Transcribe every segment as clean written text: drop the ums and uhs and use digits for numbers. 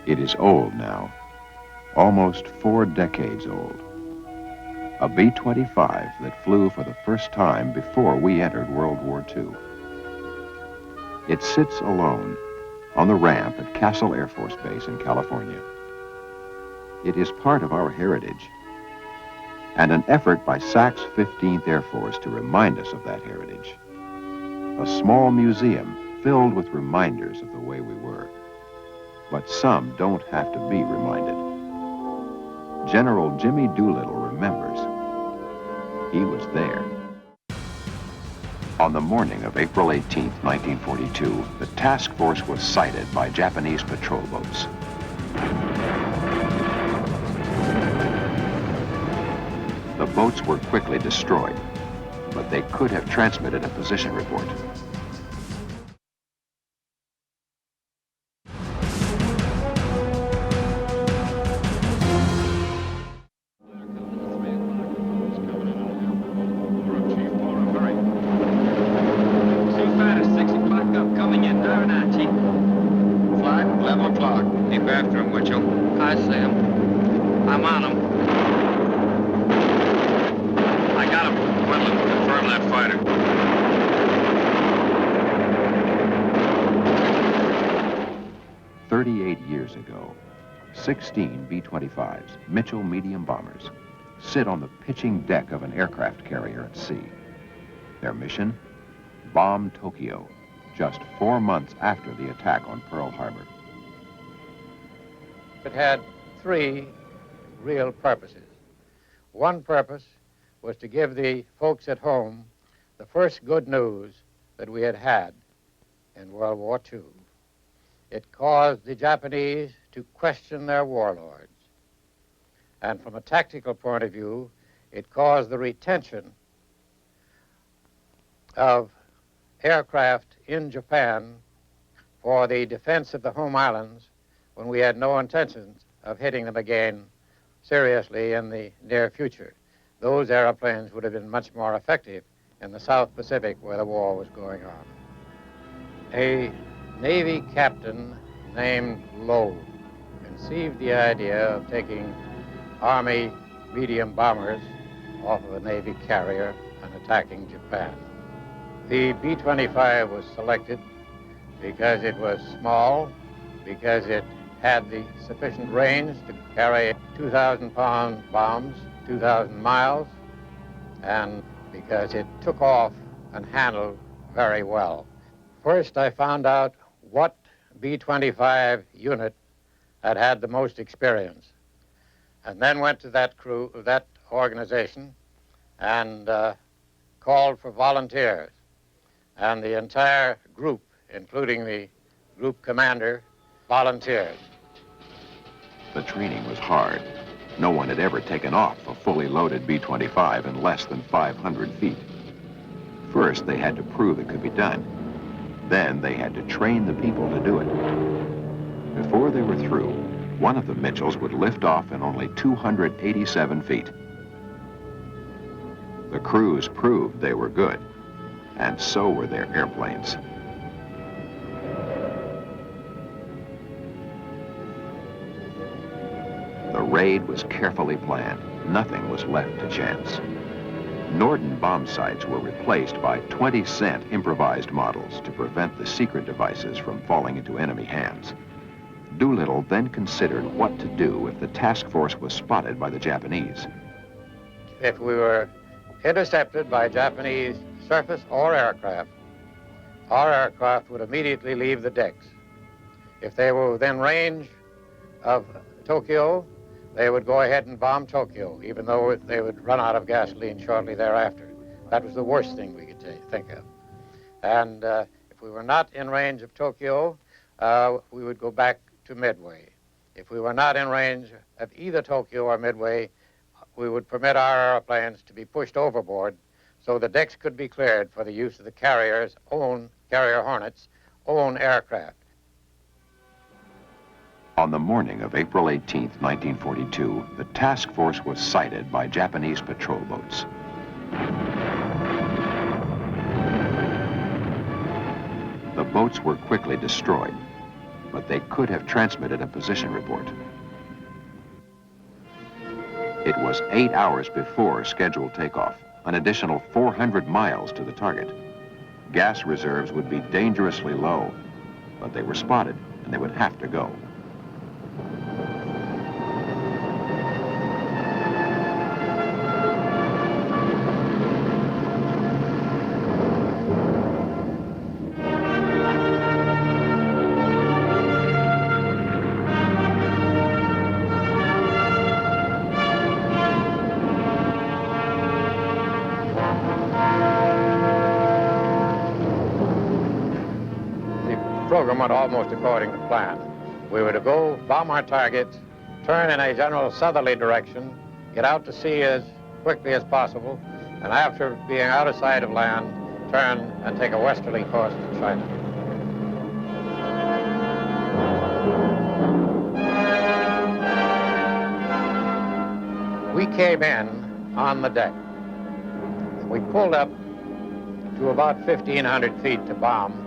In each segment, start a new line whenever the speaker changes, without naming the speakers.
It is old now, almost 4 decades old. A B-25 that flew for the first time before we entered World War II. It sits alone on the ramp at Castle Air Force Base in California. It is part of our heritage and an effort by Sachs 15th Air Force to remind us of that heritage. A small museum filled with reminders of the way we were. But some don't have to be reminded. General Jimmy Doolittle remembers. He was there. On the morning of April 18, 1942, the task force was sighted by Japanese patrol boats. The boats were quickly destroyed, but they could have transmitted a position report. Years ago, 16 B-25s, Mitchell medium bombers, sit on the pitching deck of an aircraft carrier at sea. Their mission? Bomb Tokyo, just 4 months after the attack on Pearl Harbor.
It had 3 real purposes. One purpose was to give the folks at home the first good news that we had had in World War II. It caused the Japanese to question their warlords. And from a tactical point of view, it caused the retention of aircraft in Japan for the defense of the home islands when we had no intentions of hitting them again seriously in the near future. Those airplanes would have been much more effective in the South Pacific where the war was going on. A Navy captain named Lowe conceived the idea of taking Army medium bombers off of a Navy carrier and attacking Japan. The B-25 was selected because it was small, because it had the sufficient range to carry 2,000-pound bombs, 2,000 miles, and because it took off and handled very well. First, I found out what B-25 unit had had the most experience, and then went to that crew, that organization, and called for volunteers. And the entire group, including the group commander, volunteered.
The training was hard. No one had ever taken off a fully loaded B-25 in less than 500 feet. First, they had to prove it could be done. Then they had to train the people to do it. Before they were through, one of the Mitchells would lift off in only 287 feet. The crews proved they were good, and so were their airplanes. The raid was carefully planned. Nothing was left to chance. Norden bomb sights were replaced by 20-cent improvised models to prevent the secret devices from falling into enemy hands. Doolittle then considered what to do if the task force was spotted by the Japanese.
If we were intercepted by Japanese surface or aircraft, our aircraft would immediately leave the decks. If they were within range of Tokyo, they would go ahead and bomb Tokyo, even though they would run out of gasoline shortly thereafter. That was the worst thing we could think of. And if we were not in range of Tokyo, we would go back to Midway. If we were not in range of either Tokyo or Midway, we would permit our airplanes to be pushed overboard so the decks could be cleared for the use of the carrier Hornets' own aircraft.
On the morning of April 18, 1942, the task force was sighted by Japanese patrol boats. The boats were quickly destroyed, but they could have transmitted a position report. It was 8 hours before scheduled takeoff, an additional 400 miles to the target. Gas reserves would be dangerously low, but they were spotted and they would have to go.
Program went almost according to plan. We were to go bomb our targets, turn in a general southerly direction, get out to sea as quickly as possible, and after being out of sight of land, turn and take a westerly course to China. We came in on the deck. We pulled up to about 1,500 feet to bomb,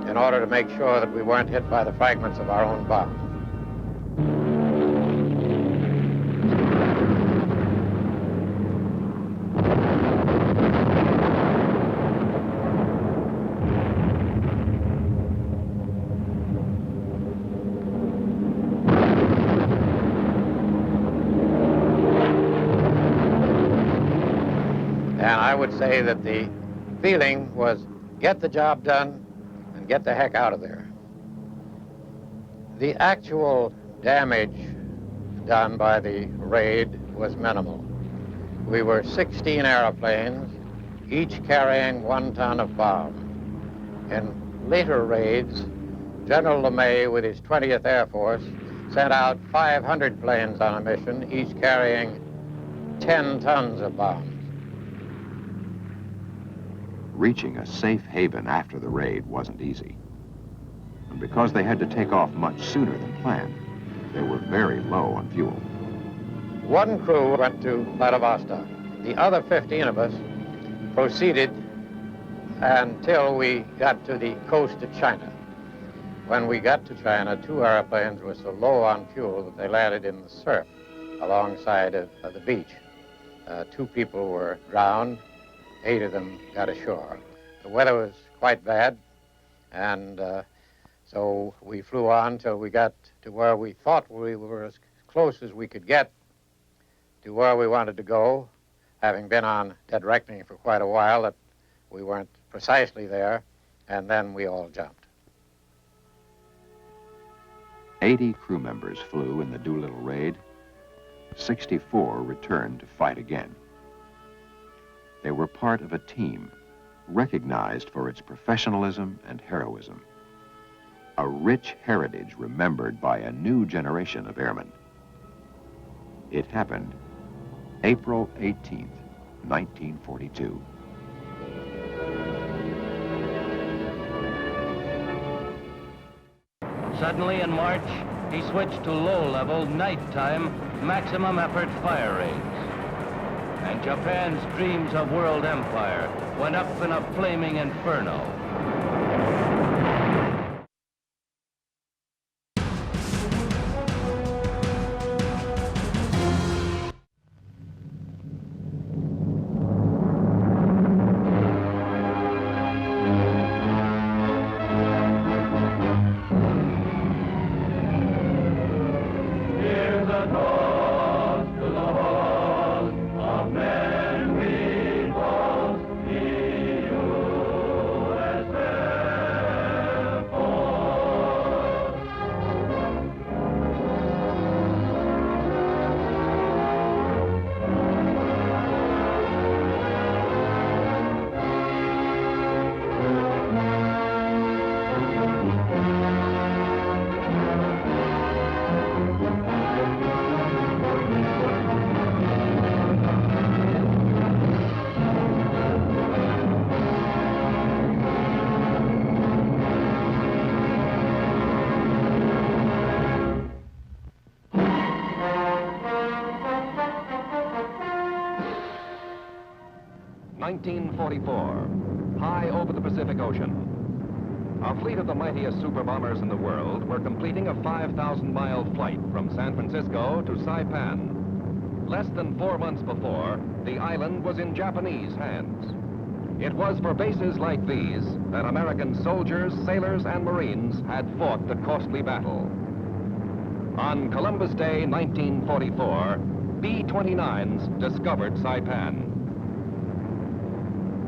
in order to make sure that we weren't hit by the fragments of our own bomb. And I would say that the feeling was get the job done, get the heck out of there. The actual damage done by the raid was minimal. We were 16 airplanes, each carrying 1 ton of bomb. In later raids, General LeMay, with his 20th Air Force, sent out 500 planes on a mission, each carrying 10 tons of bombs.
Reaching a safe haven after the raid wasn't easy. And because they had to take off much sooner than planned, they were very low on fuel.
One crew went to Vladivostok. The other 15 of us proceeded until we got to the coast of China. When we got to China, 2 airplanes were so low on fuel that they landed in the surf alongside of the beach. 2 people were drowned. 8 of them got ashore. The weather was quite bad, and so we flew on till we got to where we thought we were as close as we could get to where we wanted to go, having been on dead reckoning for quite a while that we weren't precisely there, and then we all jumped.
80 crew members flew in the Doolittle Raid. 64 returned to fight again. They were part of a team recognized for its professionalism and heroism. A rich heritage remembered by a new generation of airmen. It happened April 18th, 1942.
Suddenly in March, he switched to low-level, nighttime, maximum effort fire raids. And Japan's dreams of world empire went up in a flaming inferno.
(1944), high over the Pacific Ocean. A fleet of the mightiest super bombers in the world were completing a 5,000-mile flight from San Francisco to Saipan. Less than 4 months before, the island was in Japanese hands. It was for bases like these that American soldiers, sailors, and Marines had fought the costly battle. On Columbus Day, 1944, B-29s discovered Saipan.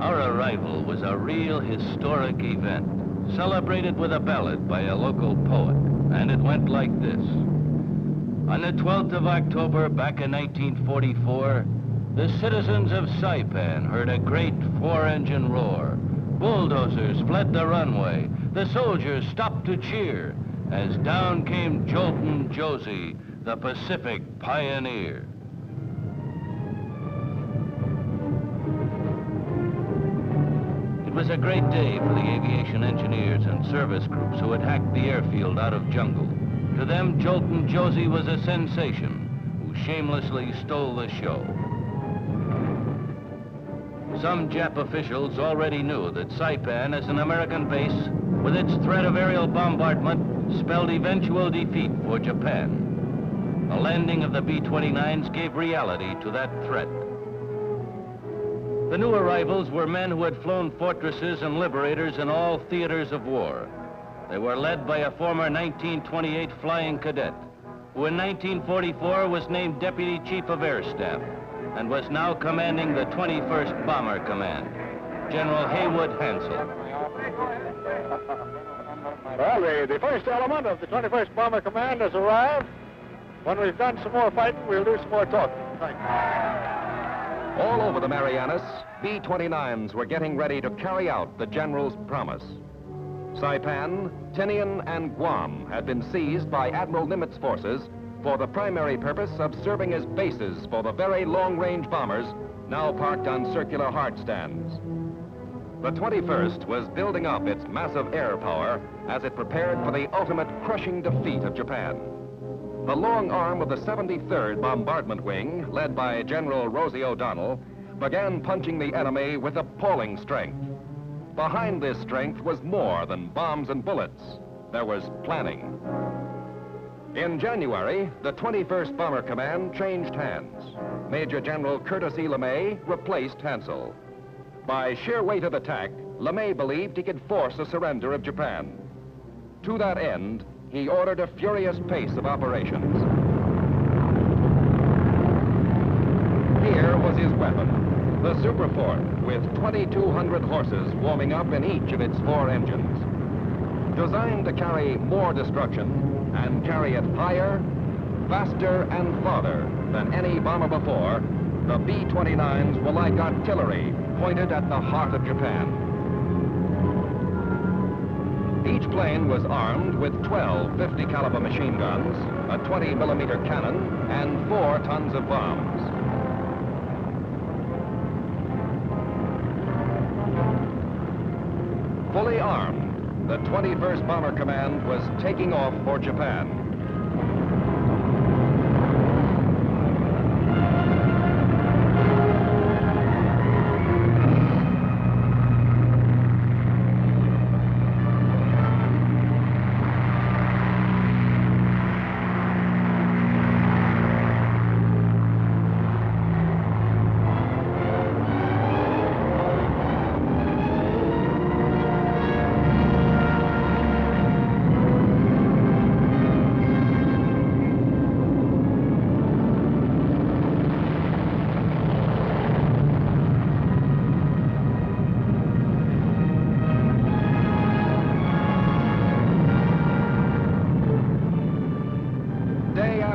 Our arrival was a real historic event, celebrated with a ballad by a local poet, and it went like this. On the 12th of October, back in 1944, the citizens of Saipan heard a great four-engine roar. Bulldozers fled the runway. The soldiers stopped to cheer as down came Jolton Josie, the Pacific pioneer. It was a great day for the aviation engineers and service groups who had hacked the airfield out of jungle. To them, Jolton Josie was a sensation who shamelessly stole the show. Some Jap officials already knew that Saipan, as an American base, with its threat of aerial bombardment, spelled eventual defeat for Japan. The landing of the B-29s gave reality to that threat. The new arrivals were men who had flown fortresses and liberators in all theaters of war. They were led by a former 1928 flying cadet, who in 1944 was named Deputy Chief of Air Staff and was now commanding the 21st Bomber Command, General Haywood Hansel.
Well, the first element of the 21st Bomber Command has arrived. When we've done some more fighting, we'll do some more talking. Thank you.
All over the Marianas, B-29s were getting ready to carry out the General's promise. Saipan, Tinian, and Guam had been seized by Admiral Nimitz forces for the primary purpose of serving as bases for the very long-range bombers now parked on circular hard stands. The 21st was building up its massive air power as it prepared for the ultimate crushing defeat of Japan. The long arm of the 73rd Bombardment Wing, led by General Rosie O'Donnell, began punching the enemy with appalling strength. Behind this strength was more than bombs and bullets. There was planning. In January, the 21st Bomber Command changed hands. Major General Curtis E. LeMay replaced Hansel. By sheer weight of attack, LeMay believed he could force a surrender of Japan. To that end, he ordered a furious pace of operations. Here was his weapon, the Super Fort, with 2,200 horses warming up in each of its 4 engines. Designed to carry more destruction and carry it higher, faster, and farther than any bomber before, the B-29s were like artillery pointed at the heart of Japan. Each plane was armed with 12 50-caliber machine guns, a 20-millimeter cannon, and 4 tons of bombs. Fully armed, the 21st Bomber Command was taking off for Japan.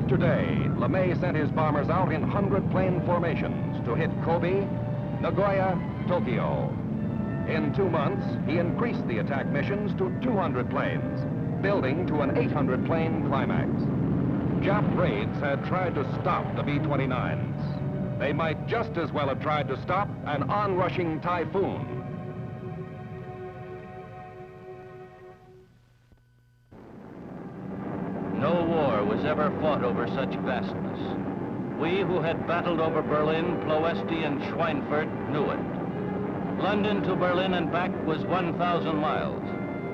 After day, LeMay sent his bombers out in 100-plane formations to hit Kobe, Nagoya, Tokyo. In 2 months, he increased the attack missions to 200 planes, building to an 800-plane climax. Jap raids had tried to stop the B-29s. They might just as well have tried to stop an onrushing typhoon.
No war was ever fought over such vastness. We who had battled over Berlin, Ploesti, and Schweinfurt knew it. London to Berlin and back was 1,000 miles.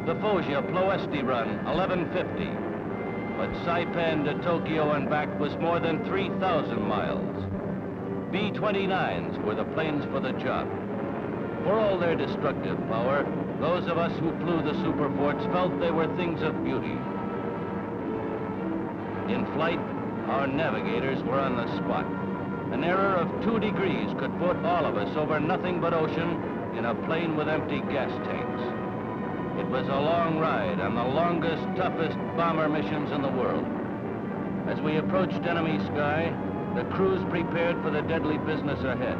The Foggia Ploesti run, 1150. But Saipan to Tokyo and back was more than 3,000 miles. B-29s were the planes for the job. For all their destructive power, those of us who flew the superforts felt they were things of beauty. In flight, our navigators were on the spot. An error of 2 degrees could put all of us over nothing but ocean in a plane with empty gas tanks. It was a long ride and the longest, toughest bomber missions in the world. As we approached enemy sky, the crews prepared for the deadly business ahead.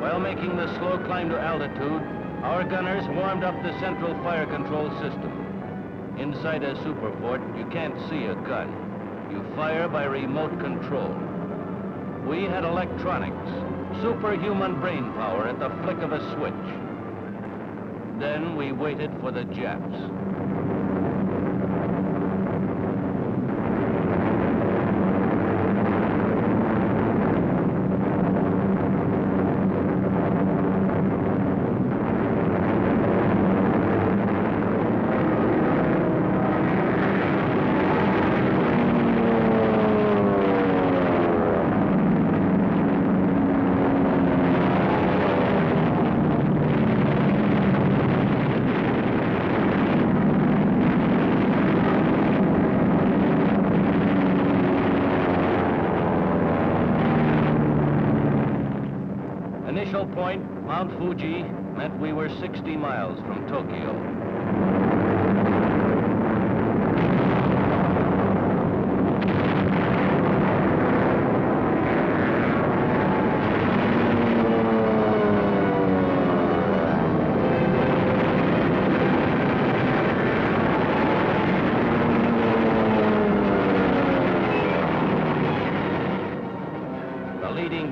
While making the slow climb to altitude, our gunners warmed up the central fire control system. Inside a superfort, you can't see a gun. You fire by remote control. We had electronics, superhuman brain power at the flick of a switch. Then we waited for the Japs. Initial point, Mount Fuji, meant we were 60 miles from Tokyo.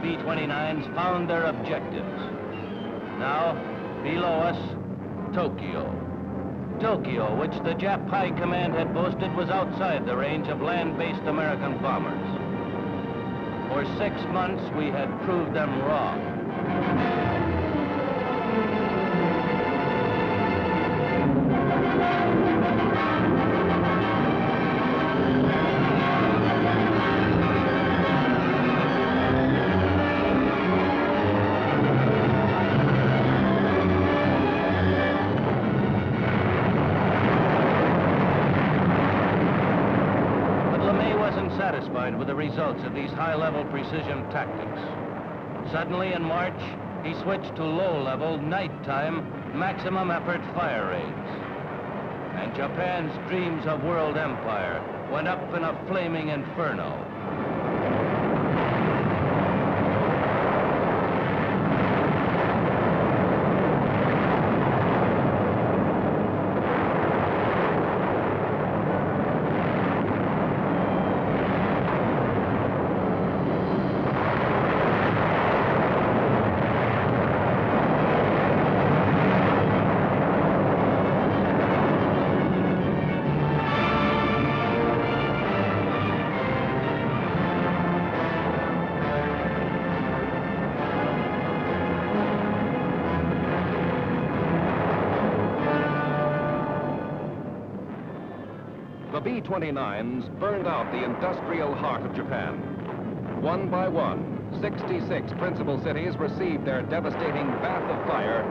B-29s found their objectives. Now, below us, Tokyo. Tokyo, which the Jap High Command had boasted was outside the range of land-based American bombers. For 6 months, we had proved them wrong. Satisfied with the results of these high-level precision tactics. Suddenly in March, he switched to low-level, nighttime, maximum effort fire raids. And Japan's dreams of world empire went up in a flaming inferno.
The B-29s burned out the industrial heart of Japan. One by one, 66 principal cities received their devastating bath of fire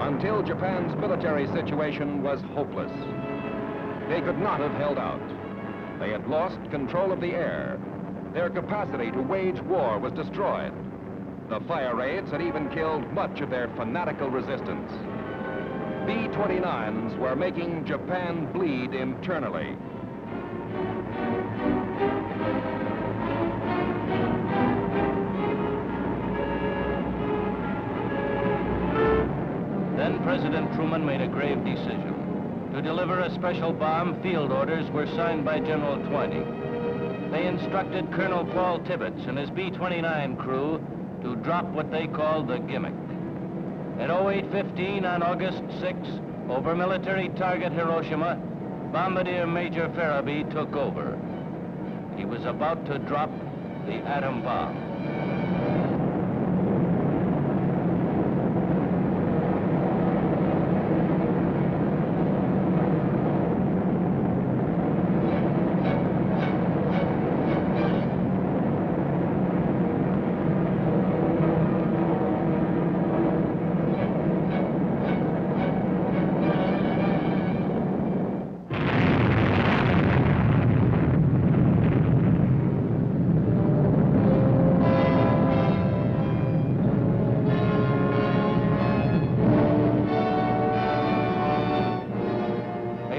until Japan's military situation was hopeless. They could not have held out. They had lost control of the air. Their capacity to wage war was destroyed. The fire raids had even killed much of their fanatical resistance. B-29s were making Japan bleed internally.
Then President Truman made a grave decision. To deliver a special bomb, field orders were signed by General Twining. They instructed Colonel Paul Tibbets and his B-29 crew to drop what they called the gimmick. At 08:15 on August 6, over military target Hiroshima, Bombardier Major Farabee took over. He was about to drop the atom bomb.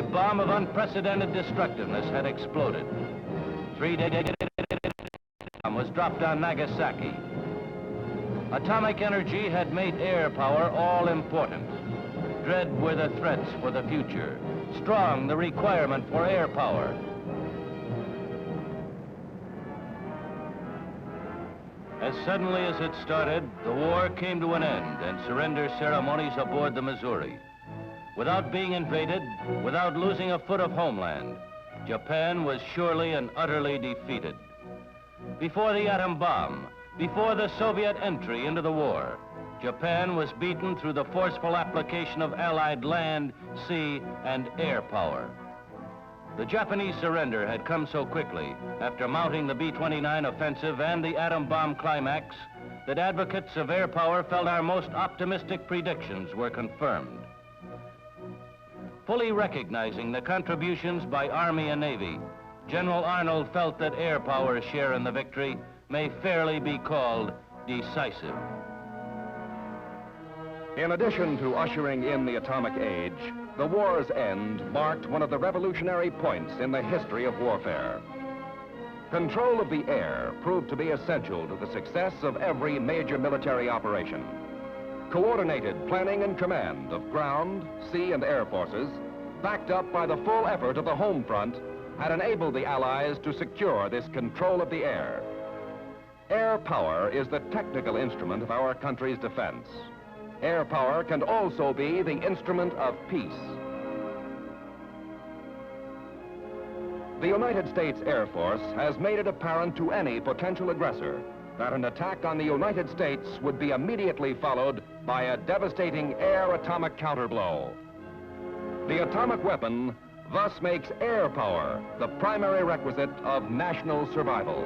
A bomb of unprecedented destructiveness had exploded. 3 days bomb was dropped on Nagasaki. Atomic energy had made air power all important. Dread were the threats for the future. Strong the requirement for air power. As suddenly as it started, the war came to an end and surrender ceremonies aboard the Missouri. Without being invaded, without losing a foot of homeland, Japan was surely and utterly defeated. Before the atom bomb, before the Soviet entry into the war, Japan was beaten through the forceful application of Allied land, sea, and air power. The Japanese surrender had come so quickly after mounting the B-29 offensive and the atom bomb climax that advocates of air power felt our most optimistic predictions were confirmed. Fully recognizing the contributions by Army and Navy, General Arnold felt that air power's share in the victory may fairly be called decisive.
In addition to ushering in the atomic age, the war's end marked one of the revolutionary points in the history of warfare. Control of the air proved to be essential to the success of every major military operation. Coordinated planning and command of ground, sea, and air forces, backed up by the full effort of the home front, had enabled the Allies to secure this control of the air. Air power is the technical instrument of our country's defense. Air power can also be the instrument of peace. The United States Air Force has made it apparent to any potential aggressor that an attack on the United States would be immediately followed by a devastating air atomic counterblow. The atomic weapon thus makes air power the primary requisite of national survival.